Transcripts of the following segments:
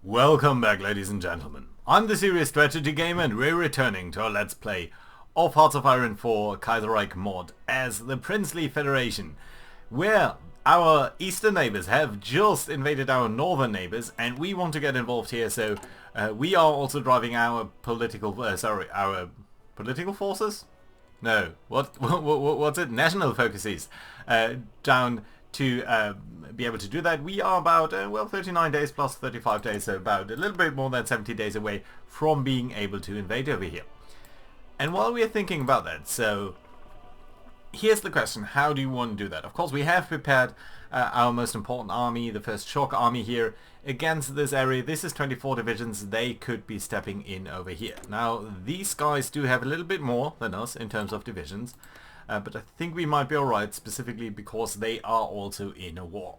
Welcome back, ladies and gentlemen. I'm the Serious Strategy Gamer and we're returning to our Let's Play of Hearts of Iron 4 Kaiserreich mod as the Princely Federation, where our eastern neighbors have just invaded our northern neighbors and we want to get involved here, so we are also driving our political, our political forces? No, what's it? National focuses down to be able to do that. We are about, 39 days plus 35 days, so about a little bit more than 70 days away from being able to invade over here. And while we are thinking about that, so here's the question, how do you want to do that? Of course, we have prepared our most important army, the first shock army here, against this area. This is 24 divisions. They could be stepping in over here. Now, these guys do have a little bit more than us in terms of divisions. But I think we might be alright, specifically because they are also in a war.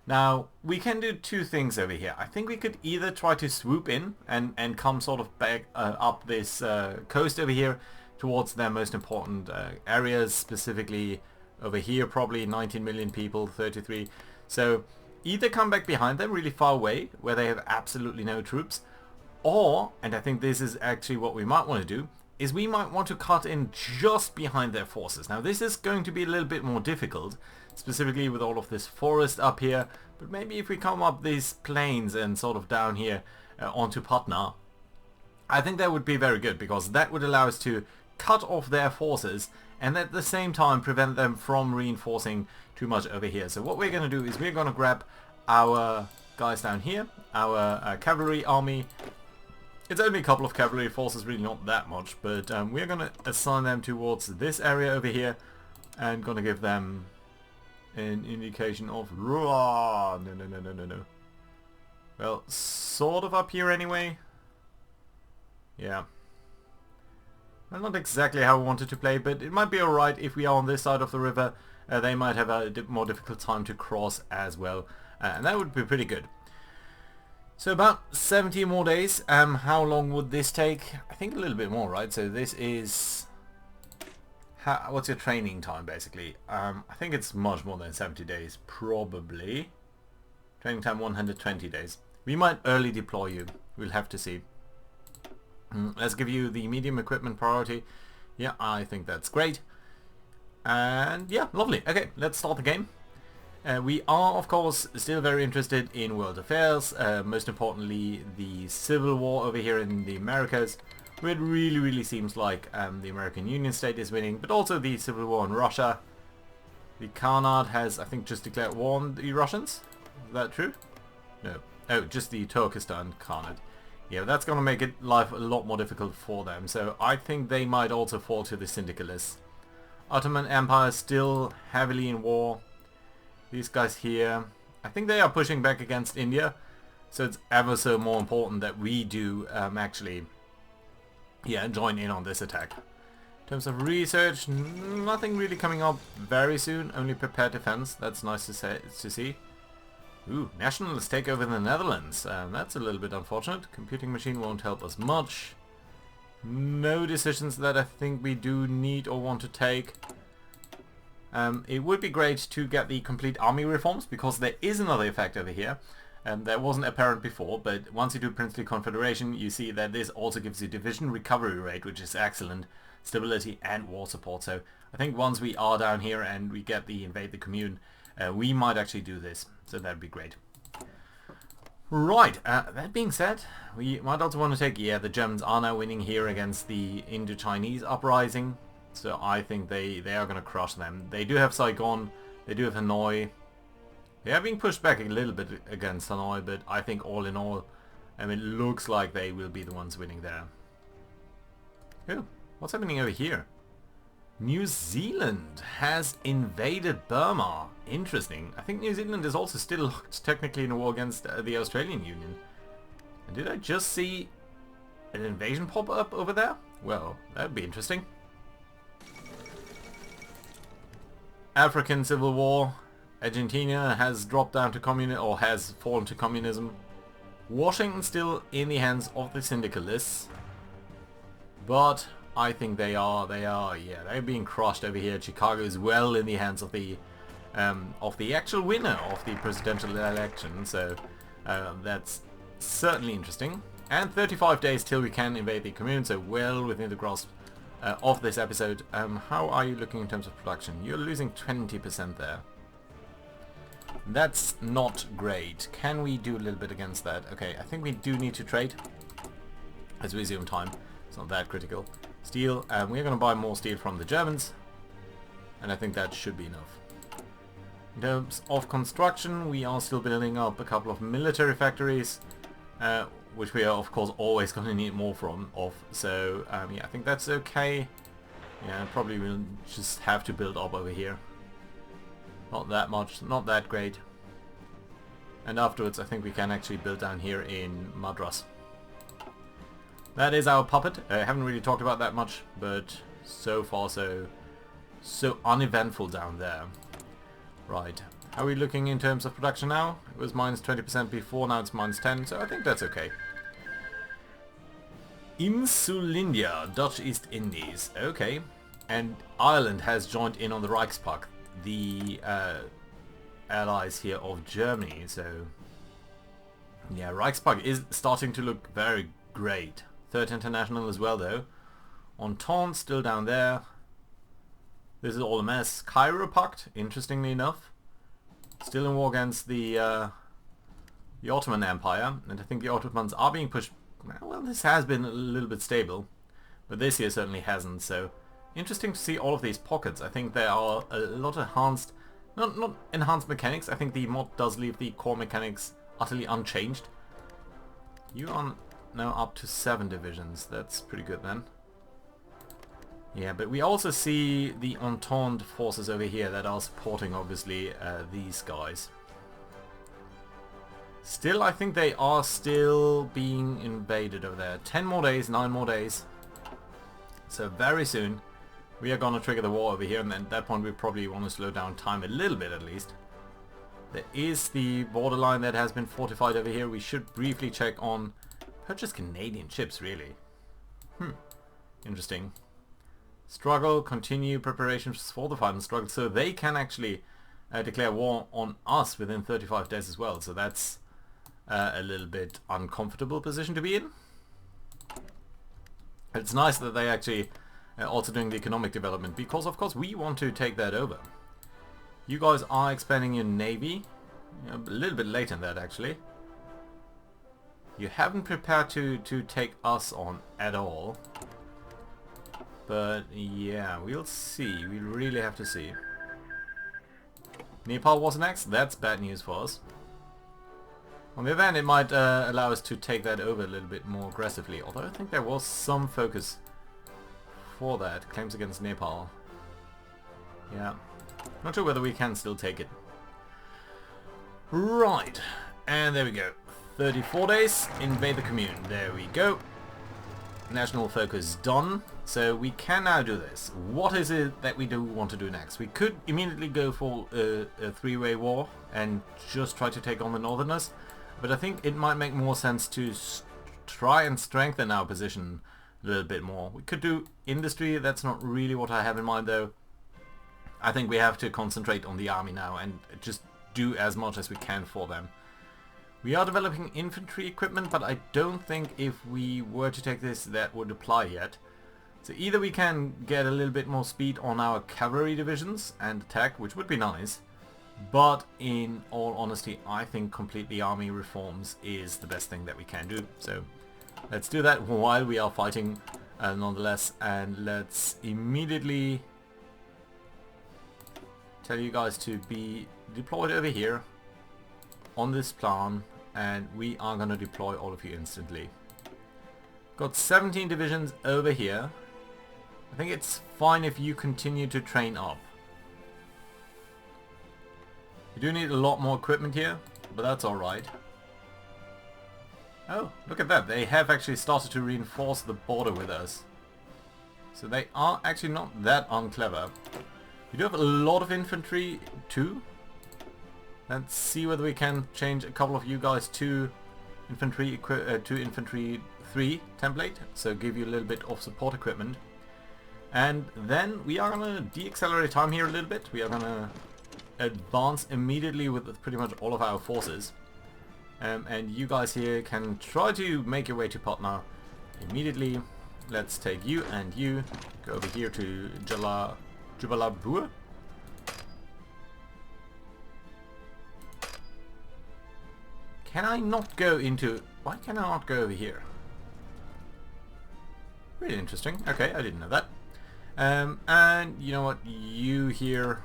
Now, we can do two things over here. I think we could either try to swoop in and come sort of back up this coast over here towards their most important areas, specifically over here, probably 19 million people, 33. So either come back behind them really far away, where they have absolutely no troops, or, and I think this is actually what we might want to do, is we might want to cut in just behind their forces. Now this is going to be a little bit more difficult, specifically with all of this forest up here, but maybe if we come up these plains and sort of down here onto Patna, I think that would be very good, because that would allow us to cut off their forces and at the same time prevent them from reinforcing too much over here. So what we're going to do is we're going to grab our guys down here, our cavalry army. It's only a couple of cavalry forces, really not that much, but we're going to assign them towards this area over here and going to give them an indication of... No. Well, sort of up here anyway. Yeah. Well, not exactly how we wanted to play, but it might be alright if we are on this side of the river. They might have a more difficult time to cross as well, and that would be pretty good. So about 70 more days. How long would this take? I think a little bit more, right? So this is... what's your training time, basically? I think it's much more than 70 days, probably. Training time 120 days. We might early deploy you. We'll have to see. Let's give you the medium equipment priority. Yeah, I think that's great. And yeah, lovely. Okay, let's start the game. We are, of course, still very interested in world affairs, most importantly the civil war over here in the Americas, where it really seems like the American Union state is winning, but also the civil war in Russia. The Khanate has, I think, just declared war on the Russians. Is that true? No. Oh, just the Turkestan Khanate. Yeah, that's going to make life a lot more difficult for them, so I think they might also fall to the syndicalists. Ottoman Empire is still heavily in war. These guys here, I think they are pushing back against India, so it's ever so more important that we do actually, join in on this attack. In terms of research, nothing really coming up very soon, only prepared defense. That's nice to see. Ooh, nationalists take over the Netherlands. That's a little bit unfortunate. Computing machine won't help us much. No decisions that I think we do need or want to take. It would be great to get the complete army reforms, because there is another effect over here that wasn't apparent before, but once you do Princely Confederation you see that this also gives you division recovery rate, which is excellent, stability and war support. So I think once we are down here and we get the invade the commune, we might actually do this, so that'd be great. Right, that being said, we might also want to take, the Germans are now winning here against the Indo-Chinese uprising. So I think they are going to crush them. They do have Saigon, they do have Hanoi. They are being pushed back a little bit against Hanoi, but I think all in all, it looks like they will be the ones winning there. Oh, what's happening over here? New Zealand has invaded Burma. Interesting. I think New Zealand is also still technically in a war against the Australian Union. And did I just see an invasion pop up over there? Well, that would be interesting. African Civil War. Argentina has dropped down to communism, or has fallen to communism. Washington still in the hands of the syndicalists, but I think they're being crushed over here. Chicago is well in the hands of the actual winner of the presidential election, so that's that's certainly interesting. And 35 days till we can invade the commune, so well within the grasp of this episode. How are you looking in terms of production? You're losing 20% there. That's not great. Can we do a little bit against that? Okay, I think we do need to trade. As we zoom time, it's not that critical. Steel, we're going to buy more steel from the Germans. And I think that should be enough. In terms of construction, we are still building up a couple of military factories. Which we are of course always going to need more of. So yeah, I think that's okay. Yeah, probably we'll just have to build up over here. Not that much, not that great. And afterwards I think we can actually build down here in Madras. That is our puppet. I haven't really talked about that much, but so far so uneventful down there. Right. How are we looking in terms of production now? It was minus 20% before, now it's minus 10, so I think that's okay. Insulindia, Dutch East Indies. Okay. And Ireland has joined in on the Reichspakt, the allies here of Germany, so... yeah, Reichspakt is starting to look very great. Third International as well, though. Entente still down there. This is all a mess. Kaiserreich, interestingly enough. Still in war against the Ottoman Empire, and I think the Ottomans are being pushed... well, this has been a little bit stable, but this year certainly hasn't, so... interesting to see all of these pockets. I think there are a lot of enhanced... not enhanced mechanics. I think the mod does leave the core mechanics utterly unchanged. You are now up to 7 divisions. That's pretty good then. Yeah, but we also see the Entente forces over here that are supporting, obviously, these guys. Still, I think they are still being invaded over there. 10 more days, 9 more days. So very soon, we are going to trigger the war over here, and then at that point we probably want to slow down time a little bit at least. There is the borderline that has been fortified over here. We should briefly check on... purchase Canadian ships, really. Interesting. Struggle, continue preparations for the final struggle, so they can actually declare war on us within 35 days as well, so that's a little bit uncomfortable position to be in. It's nice that they actually also doing the economic development, because of course we want to take that over. You guys are expanding your navy, a little bit late in that actually. You haven't prepared to take us on at all. But yeah, we'll see. We really have to see. Nepal was next. That's bad news for us. On the other hand, it might allow us to take that over a little bit more aggressively. Although I think there was some focus for that. Claims against Nepal. Yeah. Not sure whether we can still take it. Right. And there we go. 34 days. Invade the commune. There we go. National focus done. So we can now do this. What is it that we do want to do next? We could immediately go for a three-way war and just try to take on the Northerners, but I think it might make more sense to try and strengthen our position a little bit more. We could do industry. That's not really what I have in mind, though. I think we have to concentrate on the army now and just do as much as we can for them. We are developing infantry equipment, but I don't think if we were to take this that would apply yet. So either we can get a little bit more speed on our cavalry divisions and attack, which would be nice, but in all honesty I think completely army reforms is the best thing that we can do. So let's do that while we are fighting nonetheless, and let's immediately tell you guys to be deployed over here on this plan, and we are going to deploy all of you instantly. Got 17 divisions over here. I think it's fine if you continue to train up. You do need a lot more equipment here, but that's alright. Oh, look at that. They have actually started to reinforce the border with us. So they are actually not that unclever. We do have a lot of infantry too. Let's see whether we can change a couple of you guys to infantry 3 template, so give you a little bit of support equipment. And then we are going to de-accelerate time here a little bit. We are going to advance immediately with pretty much all of our forces. And you guys here can try to make your way to Patna immediately. Let's take you and you. Go over here to Jubalabur. Can I not go into... Why can I not go over here? Really interesting. Okay, I didn't know that. And you know what? You here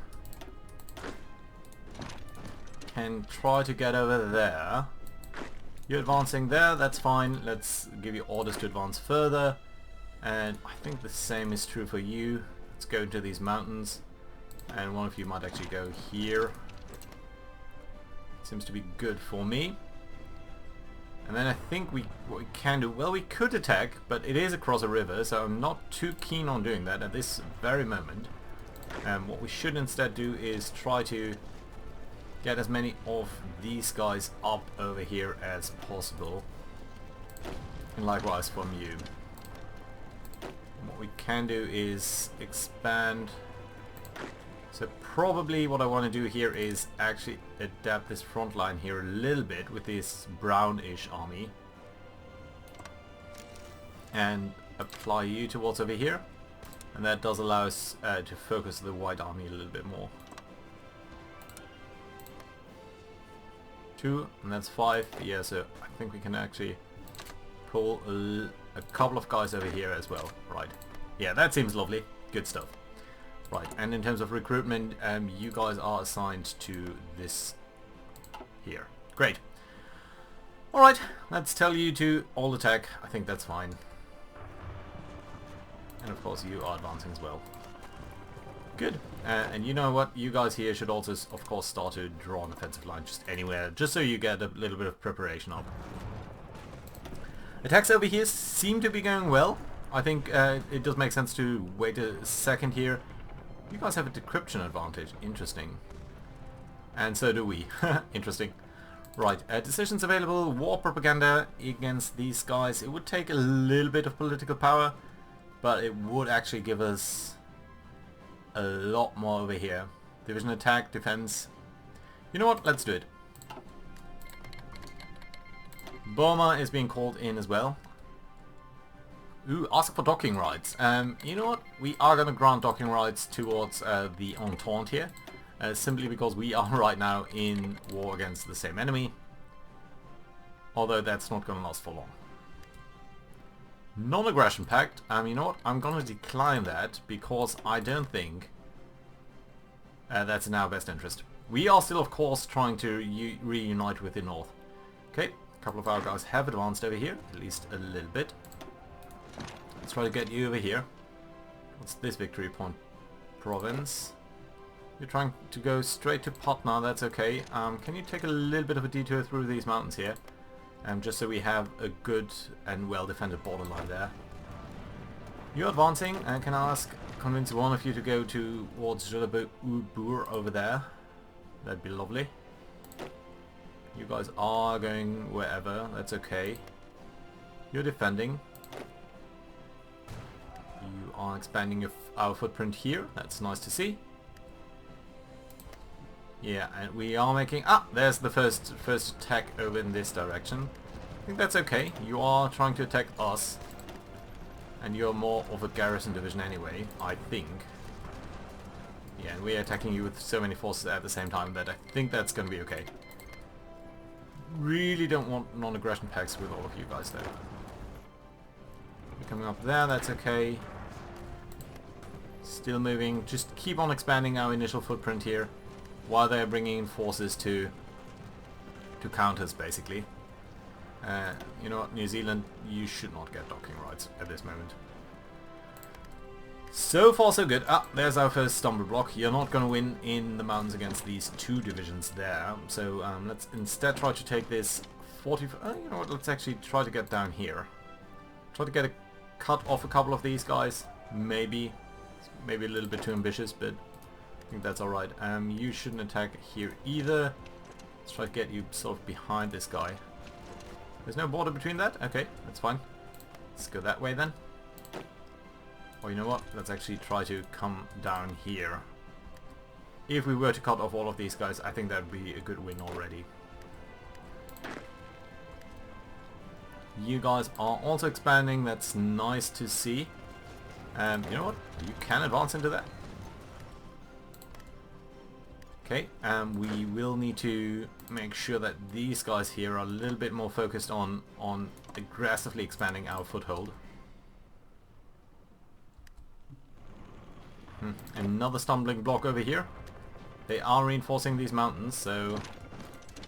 can try to get over there. You're advancing there, that's fine. Let's give you orders to advance further. And I think the same is true for you. Let's go into these mountains. And one of you might actually go here. Seems to be good for me. And then I think what we can do, well, we could attack, but it is across a river, so I'm not too keen on doing that at this very moment. What we should instead do is try to get as many of these guys up over here as possible. And likewise from you. And what we can do is expand. So probably what I want to do here is actually adapt this front line here a little bit with this brownish army. And apply you towards over here. And that does allow us to focus the white army a little bit more. 2, and that's 5. Yeah, so I think we can actually pull a couple of guys over here as well. Right. Yeah, that seems lovely. Good stuff. Right, and in terms of recruitment, you guys are assigned to this here. Great. Alright, let's tell you to all attack. I think that's fine. And of course you are advancing as well. Good. And you know what? You guys here should also, of course, start to draw an offensive line just anywhere, just so you get a little bit of preparation up. Attacks over here seem to be going well. I think it does make sense to wait a second here. You guys have a decryption advantage. Interesting. And so do we. Interesting. Right, decisions available. War propaganda against these guys. It would take a little bit of political power, but it would actually give us a lot more over here. Division attack, defense. You know what? Let's do it. Burma is being called in as well. Ooh, ask for docking rights. You know what? We are going to grant docking rights towards the Entente here. Simply because we are right now in war against the same enemy. Although that's not going to last for long. Non-aggression pact. You know what? I'm going to decline that because I don't think that's in our best interest. We are still, of course, trying to reunite with the North. Okay, a couple of our guys have advanced over here, at least a little bit. Let's try to get you over here. What's this victory point? Province. You're trying to go straight to Patna, that's okay. Can you take a little bit of a detour through these mountains here? Just so we have a good and well-defended borderline there. You're advancing, and can I convince one of you to go towards Jalabur over there? That'd be lovely. You guys are going wherever, that's okay. You're defending. You are expanding our footprint here, that's nice to see. Yeah, and we are making... there's the first attack over in this direction. I think that's okay. You are trying to attack us. And you're more of a garrison division anyway, I think. Yeah, and we're attacking you with so many forces at the same time that I think that's going to be okay. Really don't want non-aggression pacts with all of you guys though. You're coming up there, that's okay. Still moving. Just keep on expanding our initial footprint here. While they're bringing in forces to counter us, basically. You know what, New Zealand, you should not get docking rights at this moment. So far so good. There's our first stumble block. You're not going to win in the mountains against these two divisions there. So let's instead try to take this 40... you know what, let's actually try to get down here. Try to get a cut off a couple of these guys. Maybe a little bit too ambitious, but I think that's alright. You shouldn't attack here either. Let's try to get you sort of behind this guy. There's no border between that? Okay, that's fine. Let's go that way then. Or you know what? Let's actually try to come down here. If we were to cut off all of these guys, I think that would be a good win already. You guys are also expanding. That's nice to see. You know what? You can advance into that. Okay, we will need to make sure that these guys here are a little bit more focused on aggressively expanding our foothold. Another stumbling block over here. They are reinforcing these mountains, so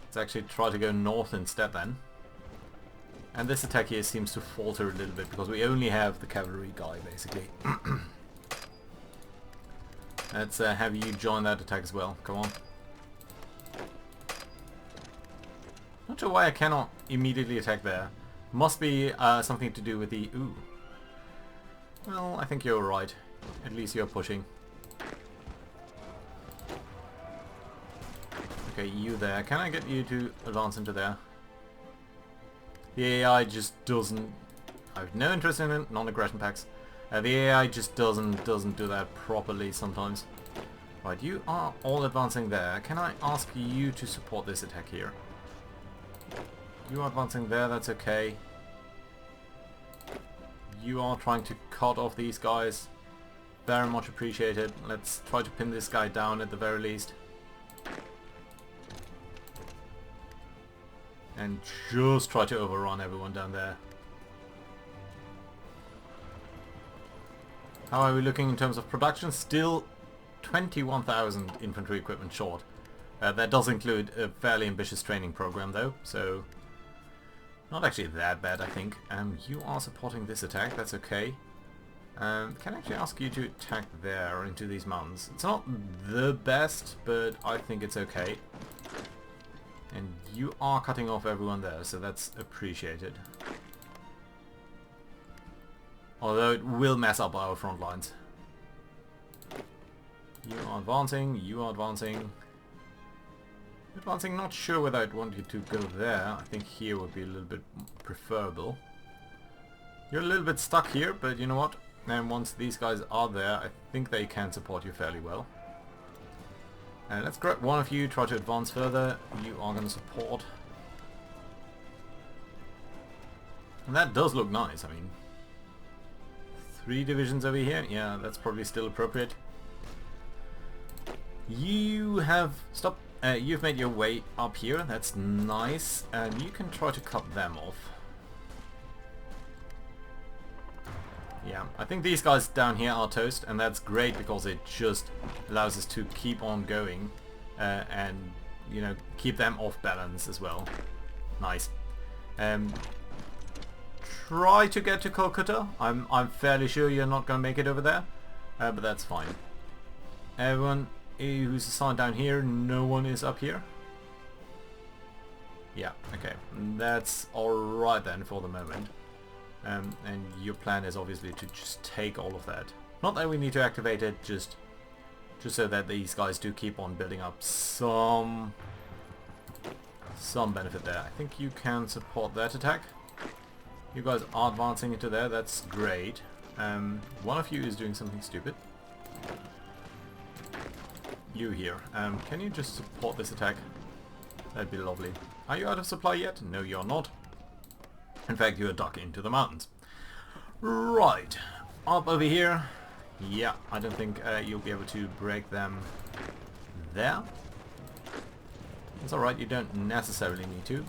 let's actually try to go north instead then. And this attack here seems to falter a little bit because we only have the cavalry guy basically. Let's have you join that attack as well. Come on. Not sure why I cannot immediately attack there. Must be something to do with the... Ooh. Well, I think you're right. At least you're pushing. Okay, you there. Can I get you to advance into there? The AI just doesn't... I have no interest in it. Non-aggression packs. The AI just doesn't do that properly sometimes. Right, you are all advancing there. Can I ask you to support this attack here? You are advancing there, that's okay. You are trying to cut off these guys. Very much appreciated. Let's try to pin this guy down at the very least. And just try to overrun everyone down there. How are we looking in terms of production? Still 21,000 infantry equipment short. That does include a fairly ambitious training program though, so not actually that bad I think. You are supporting this attack, that's okay. Can I actually ask you to attack there into these mountains? It's not the best, but I think it's okay. And you are cutting off everyone there, so that's appreciated. Although it will mess up our front lines. You are advancing, you are advancing. Advancing, not sure whether I'd want you to go there. I think here would be a little bit preferable. You're a little bit stuck here, but you know what? And once these guys are there, I think they can support you fairly well. Let's grab one of you, try to advance further. You are going to support. And that does look nice, I mean. 3 divisions over here, yeah, that's probably still appropriate. You have... Stop. You've made your way up here, that's nice. You can try to cut them off. Yeah, I think these guys down here are toast, and that's great because it just allows us to keep on going and, you know, keep them off balance as well. Nice. Try to get to Calcutta. I'm fairly sure you're not going to make it over there, but that's fine. Everyone who's assigned down here, no one is up here. Yeah, okay, that's alright then for the moment. And your plan is obviously to just take all of that. Not that we need to activate it, just so that these guys do keep on building up some benefit there. I think you can support that attack. You guys are advancing into there, that's great. One of you is doing something stupid. You here. Can you just support this attack? That'd be lovely. Are you out of supply yet? No, you're not. In fact, you're duck into the mountains. Right. Up over here. Yeah, I don't think you'll be able to break them there. It's alright, you don't necessarily need to.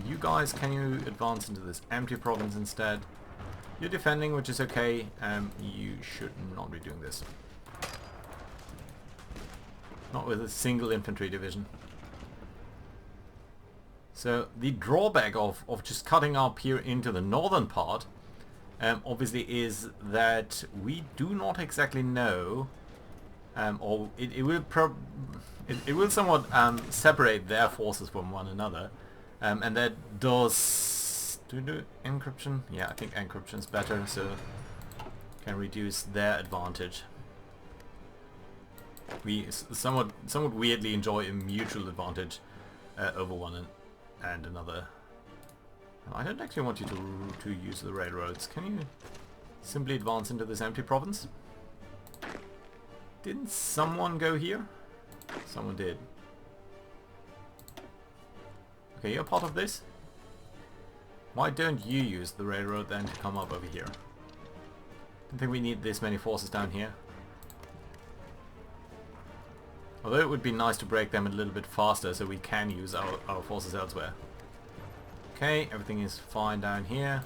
You guys, can you advance into this empty province instead? You're defending, which is okay. You should not be doing this. Not with a single infantry division. So the drawback of just cutting up here into the northern part obviously is that we do not exactly know, or it will somewhat separate their forces from one another, and that does... Do we do encryption? Yeah, I think encryption is better, so can reduce their advantage. We somewhat weirdly enjoy a mutual advantage over one and another. I don't actually want you to use the railroads. Can you simply advance into this empty province? Didn't someone go here? Someone did. Okay, you're part of this. Why don't you use the railroad then to come up over here? Don't think we need this many forces down here. Although it would be nice to break them a little bit faster so we can use our forces elsewhere. Okay, everything is fine down here.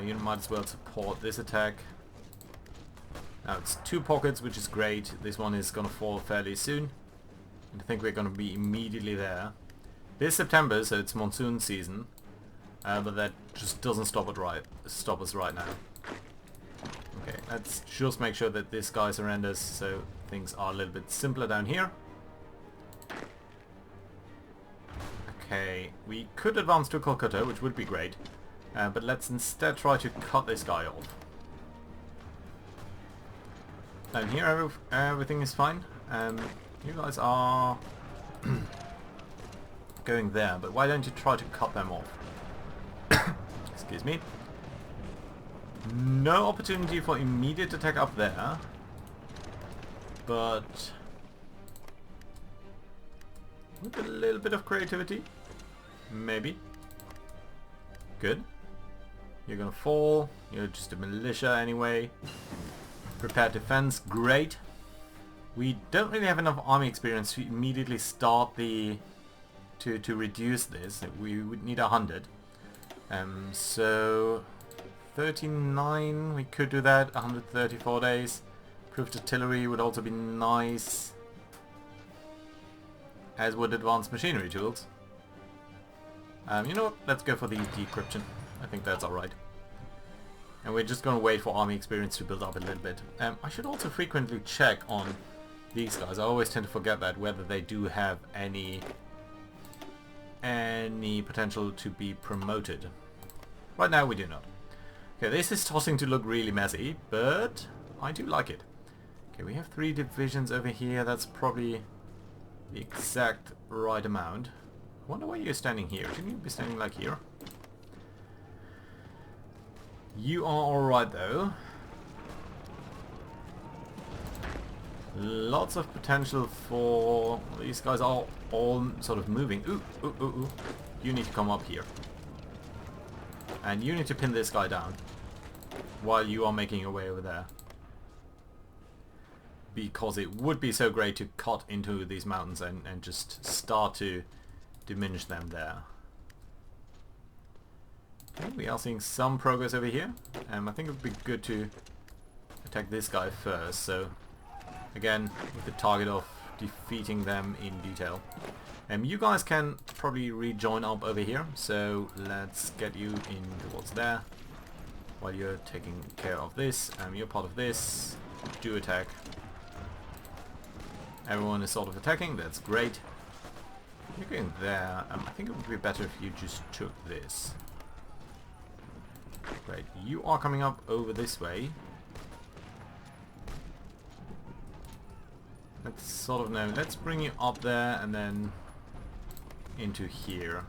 You might as well support this attack. Now it's 2 pockets, which is great. This one is going to fall fairly soon. And I think we're going to be immediately there. This September, so it's monsoon season. But that just doesn't stop us right now. Okay, let's just make sure that this guy surrenders so things are a little bit simpler down here. Okay, we could advance to Calcutta, which would be great. But let's instead try to cut this guy off. Down here everything is fine. You guys are going there, but why don't you try to cut them off? Excuse me. No opportunity for immediate attack up there, but with a little bit of creativity, maybe. Good. You're gonna fall. You're just a militia anyway. Prepared defense, great. We don't really have enough army experience to immediately start the to reduce this. We would need 100. So 39, we could do that. 134 days. Improved artillery would also be nice, as would advanced machinery tools. You know what? Let's go for the decryption. I think that's alright. And we're just going to wait for army experience to build up a little bit. I should also frequently check on these guys. I always tend to forget that, whether they do have any potential to be promoted. Right now we do not. Okay, this is starting to look really messy, but I do like it. Okay, we have 3 divisions over here. That's probably the exact right amount. I wonder why you're standing here. Shouldn't you be standing like here? You are alright though. Lots of potential for... These guys are all sort of moving. Ooh, ooh, ooh, ooh. You need to come up here. And you need to pin this guy down while you are making your way over there. Because it would be so great to cut into these mountains and just start to diminish them there. Okay, we are seeing some progress over here. I think it would be good to attack this guy first. So again, with the target of defeating them in detail. You guys can probably rejoin up over here. So let's get you in towards there while you're taking care of this. You're part of this. Do attack. Everyone is sort of attacking. That's great. You're going there. I think it would be better if you just took this. Great. You are coming up over this way. Let's sort of know. Let's bring you up there and then into here.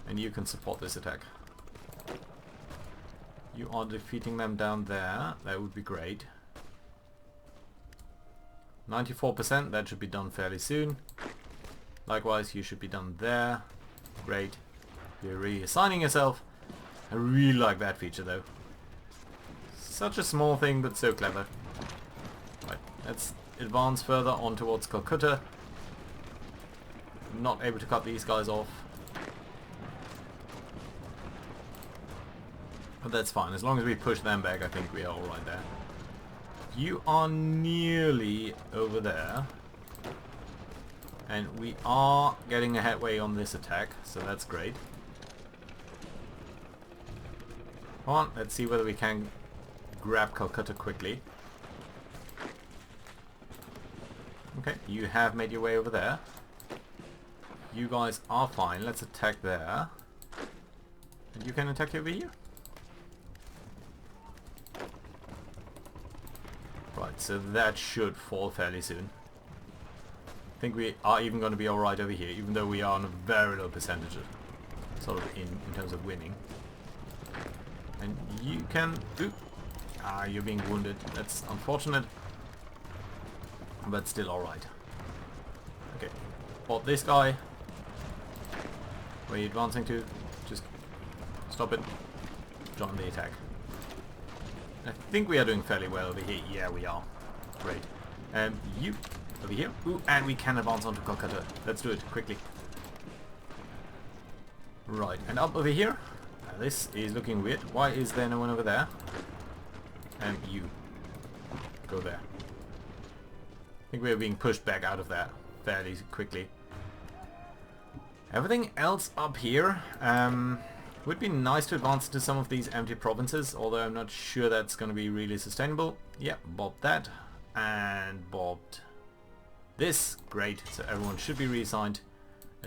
And you can support this attack. You are defeating them down there. That would be great. 94%. That should be done fairly soon. Likewise, you should be done there. Great. You're reassigning yourself. I really like that feature though. Such a small thing, but so clever. Right, let's advance further on towards Calcutta. Not able to cut these guys off. But that's fine. As long as we push them back, I think we are alright there. You are nearly over there. And we are getting a headway on this attack, so that's great. Come on, let's see whether we can grab Calcutta quickly. Okay, you have made your way over there. You guys are fine. Let's attack there. And you can attack over here. Right, so that should fall fairly soon. I think we are even going to be alright over here, even though we are on a very low percentage, sort of in terms of winning. And you can... Oop, you're being wounded. That's unfortunate, but still alright. Okay, Spot this guy. Where are you advancing to? Just stop it. Join the attack. I think we are doing fairly well over here. Yeah, we are. Great. You over here. Ooh, and we can advance onto Calcutta. Let's do it quickly. Right, and up over here. This is looking weird. Why is there no one over there? And you go there. I think we're being pushed back out of that fairly quickly. Everything else up here would be nice to advance to some of these empty provinces, although I'm not sure that's going to be really sustainable. Yeah, bobbed that and bobbed this. Great, so everyone should be reassigned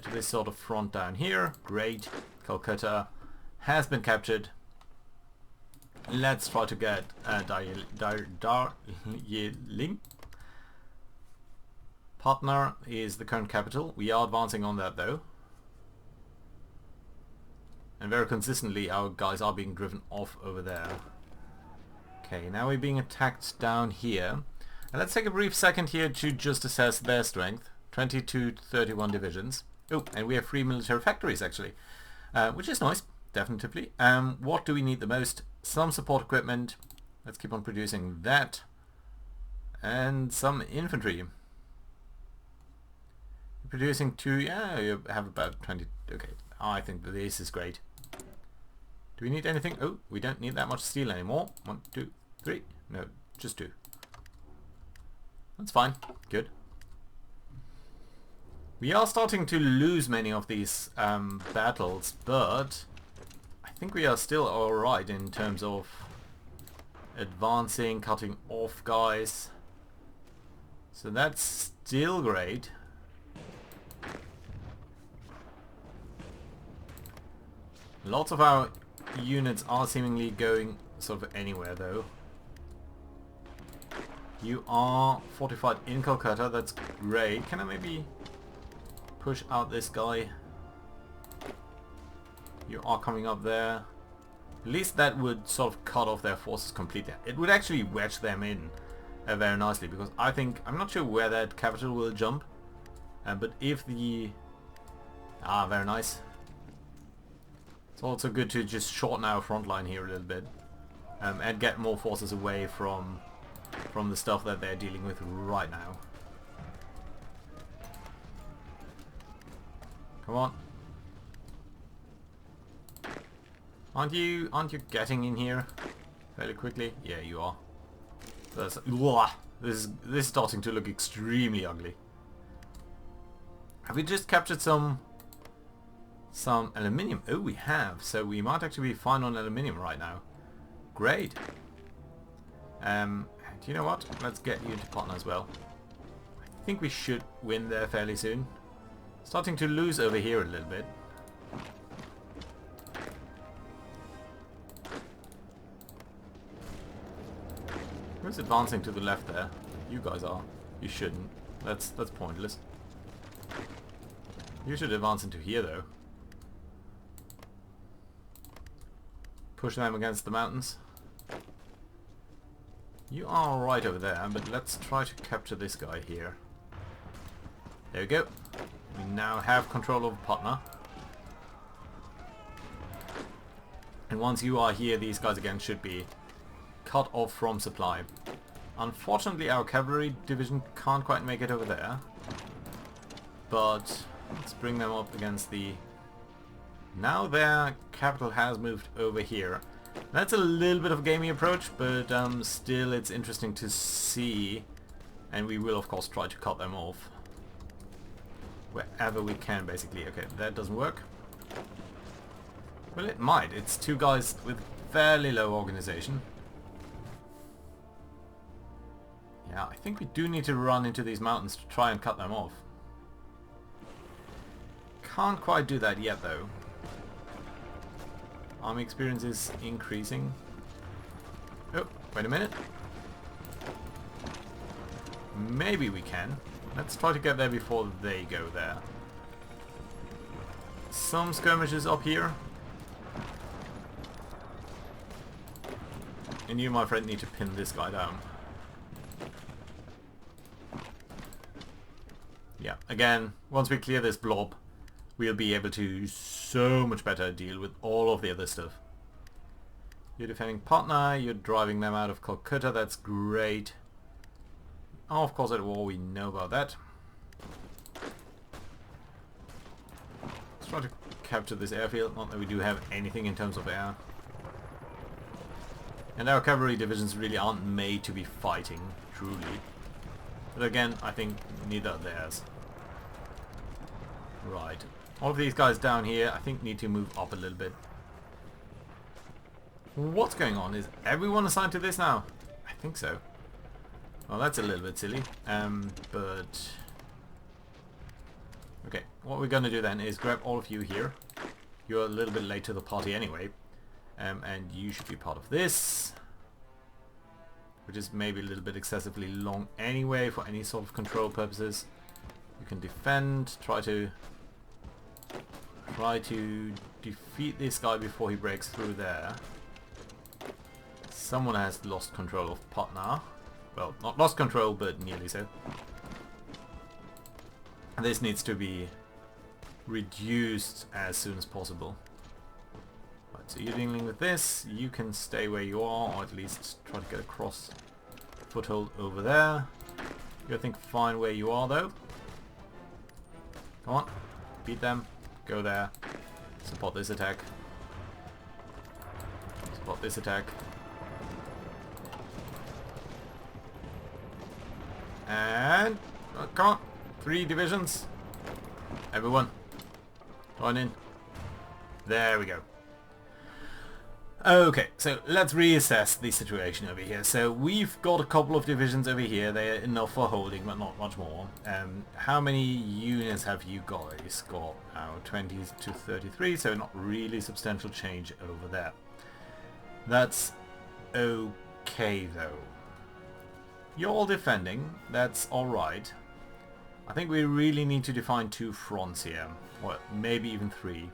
to this sort of front down here. Great, Calcutta has been captured. Let's try to get Darjeeling. Patna is the current capital. We are advancing on that though. And very consistently our guys are being driven off over there. Okay, now we're being attacked down here. And let's take a brief second here to just assess their strength. 22 to 31 divisions. Oh, and we have 3 military factories actually. Which is nice, definitely. What do we need the most? Some support equipment. Let's keep on producing that. And some infantry. Producing 2, yeah, you have about 20. Okay, I think that this is great. Do we need anything? Oh, we don't need that much steel anymore. 1, 2, 3. No, just 2. That's fine. Good. We are starting to lose many of these battles, but I think we are still alright in terms of advancing, cutting off guys. So that's still great. Lots of our units are seemingly going sort of anywhere though. You are fortified in Calcutta, that's great. Can I maybe push out this guy? You are coming up there. At least that would sort of cut off their forces completely. It would actually wedge them in very nicely, because I'm not sure where that capital will jump. But if the... very nice. It's also good to just shorten our front line here a little bit. And get more forces away from the stuff that they're dealing with right now. Come on. Aren't you getting in here fairly quickly? Yeah, you are. This is starting to look extremely ugly. Have we just captured some aluminium? Oh, we have. So we might actually be fine on aluminium right now. Great. Do you know what? Let's get you into Patna as well. I think we should win there fairly soon. Starting to lose over here a little bit. Who's advancing to the left there? You guys are. You shouldn't. That's pointless. You should advance into here though. Push them against the mountains. You are right over there, but let's try to capture this guy here. There we go. We now have control of Patna. And once you are here, these guys again should be cut off from supply. Unfortunately, our cavalry division can't quite make it over there. But let's bring them up against the... Now their capital has moved over here. That's a little bit of a gamey approach, but still it's interesting to see. And we will of course try to cut them off wherever we can, basically. Okay, that doesn't work. Well, it might. It's 2 guys with fairly low organization. Yeah, I think we do need to run into these mountains to try and cut them off. Can't quite do that yet though. Army experience is increasing. Oh, wait a minute. Maybe we can. Let's try to get there before they go there. Some skirmishes up here. And you, my friend, need to pin this guy down. Yeah. again, once we clear this blob, we'll be able to so much better deal with all of the other stuff. You're defending Patna, you're driving them out of Calcutta, that's great. Oh, of course at war we know about that. Let's try to capture this airfield, not that we do have anything in terms of air. And our cavalry divisions really aren't made to be fighting, truly. But again, I think neither are theirs. Right. All of these guys down here, I think need to move up a little bit. What's going on? Is everyone assigned to this now? I think so. Well, that's a little bit silly. But... okay, what we're going to do then is grab all of you here. You're a little bit late to the party anyway. And you should be part of this. Which is maybe a little bit excessively long anyway for any sort of control purposes. You can defend, try to defeat this guy before he breaks through there. Someone has lost control of Patna. Well, not lost control, but nearly so. And this needs to be reduced as soon as possible. Right, so you're dealing with this. You can stay where you are, or at least try to get across foothold over there. You I think fine where you are though. Come on, beat them. Go there. Support this attack. Support this attack. And come on, 3 divisions. Everyone, join in. There we go. Okay, so let's reassess the situation over here. So we've got a couple of divisions over here. They're enough for holding, but not much more. How many units have you guys got now? 20 to 33, so not really substantial change over there. That's okay though. You're all defending, that's alright. I think we really need to define 2 fronts here, or maybe even 3.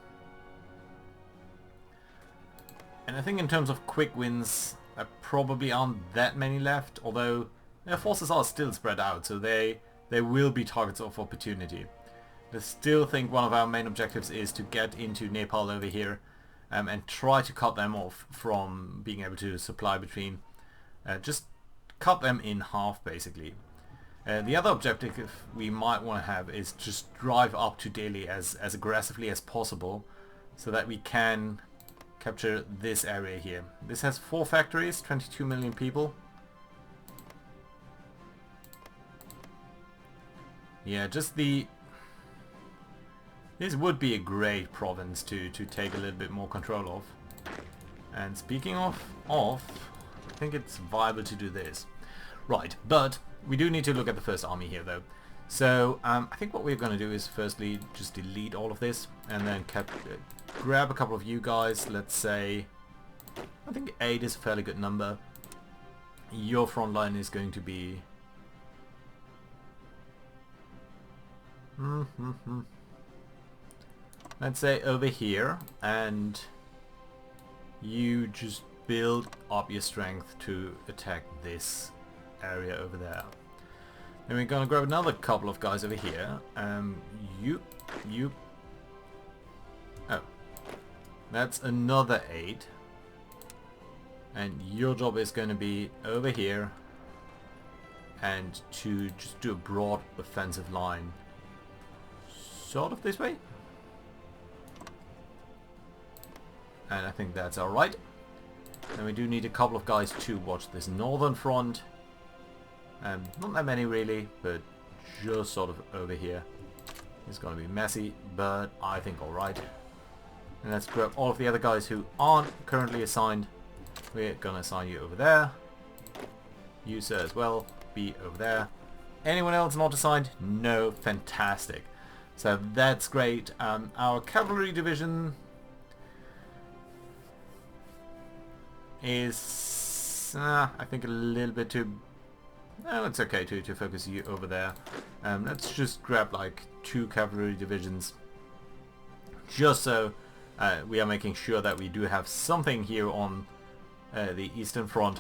And I think in terms of quick wins, there probably aren't that many left, although their forces are still spread out, so they will be targets of opportunity. I still think one of our main objectives is to get into Nepal over here and try to cut them off from being able to supply between. Just cut them in half basically. The other objective we might want to have is just drive up to Delhi as aggressively as possible so that we can capture this area here. This has 4 factories, 22 million people. Yeah, just this would be a great province to take a little bit more control of. And speaking of, I think it's viable to do this. Right, but we do need to look at the first army here though. So I think what we're going to do is firstly just delete all of this and then grab a couple of you guys. Let's say, I think 8 is a fairly good number. Your front line is going to be... let's say over here, and you just build up your strength to attack this area over there. Then we're gonna grab another couple of guys over here. You. Oh, that's another 8. And your job is going to be over here and to just do a broad offensive line. Sort of this way. And I think that's alright. And we do need a couple of guys to watch this northern front. Not that many really, but just sort of over here. It's going to be messy, but I think alright. And let's grab all of the other guys who aren't currently assigned. We're going to assign you over there. You, sir, as well. Be over there. Anyone else not assigned? No. Fantastic. So that's great. Our cavalry division is, I think, a little bit too... No, it's okay to focus you over there. Let's just grab like 2 cavalry divisions. Just so we are making sure that we do have something here on the Eastern Front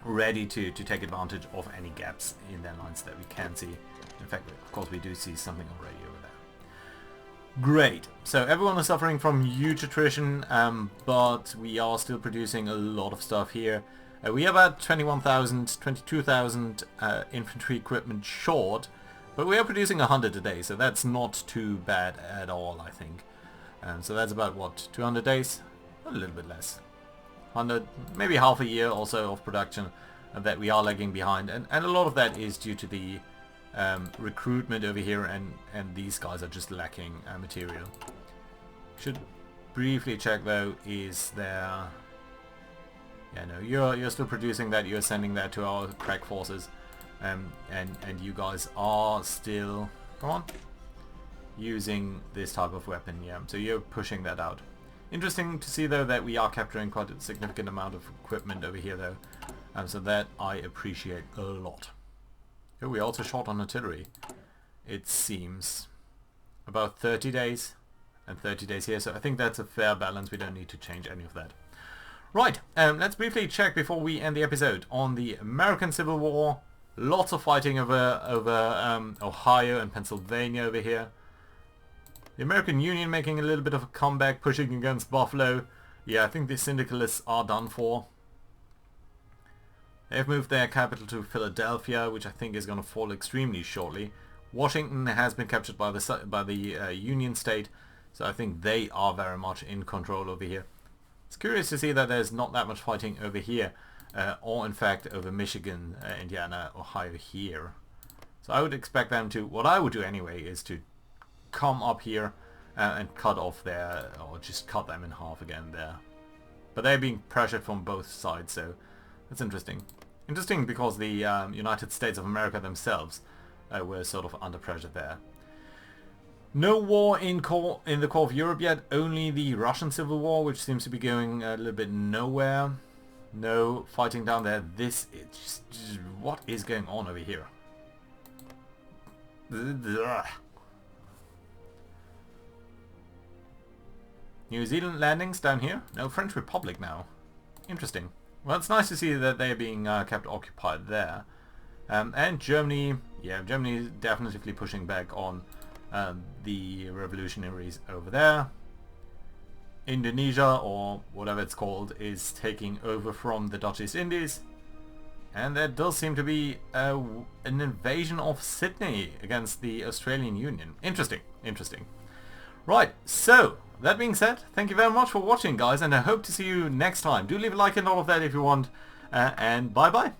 ready to take advantage of any gaps in their lines that we can see. In fact, of course, we do see something already over there. Great. So everyone is suffering from huge attrition, but we are still producing a lot of stuff here. We have about 21,000, 22,000 infantry equipment short, but we are producing 100 a day, so that's not too bad at all, I think. So that's about, what, 200 days? A little bit less. 100, maybe half a year also of production that we are lagging behind, and a lot of that is due to the recruitment over here, and these guys are just lacking material. Should briefly check though, is there... Yeah, no, you're still producing that, you're sending that to our crack forces, and you guys are still, come on, using this type of weapon, yeah, so you're pushing that out. Interesting to see though that we are capturing quite a significant amount of equipment over here though, so that I appreciate a lot. Oh, we also short on artillery, it seems. About 30 days and 30 days here, so I think that's a fair balance, we don't need to change any of that. Right, let's briefly check before we end the episode on the American Civil War. Lots of fighting over Ohio and Pennsylvania over here. The American Union making a little bit of a comeback, pushing against Buffalo. Yeah, I think the syndicalists are done for. They've moved their capital to Philadelphia, which I think is going to fall extremely shortly. Washington has been captured by the Union state, so I think they are very much in control over here. It's curious to see that there's not that much fighting over here, or in fact over Michigan, Indiana, Ohio here. So I would expect them to, what I would do anyway, is to come up here and cut off their, or just cut them in half again there. But they're being pressured from both sides, so that's interesting. Interesting because the United States of America themselves were sort of under pressure there. No war in the core of Europe yet, only the Russian Civil War, which seems to be going a little bit nowhere. No fighting down there. This is just what is going on over here? New Zealand landings down here? No, French Republic now. Interesting. Well, it's nice to see that they're being kept occupied there. And Germany, yeah, Germany is definitely pushing back on the revolutionaries over there. Indonesia, or whatever it's called, is taking over from the Dutch East Indies. And there does seem to be an invasion of Sydney against the Australian Union. Interesting, interesting. Right, so, that being said, thank you very much for watching, guys, and I hope to see you next time. Do leave a like and all of that if you want, and bye-bye.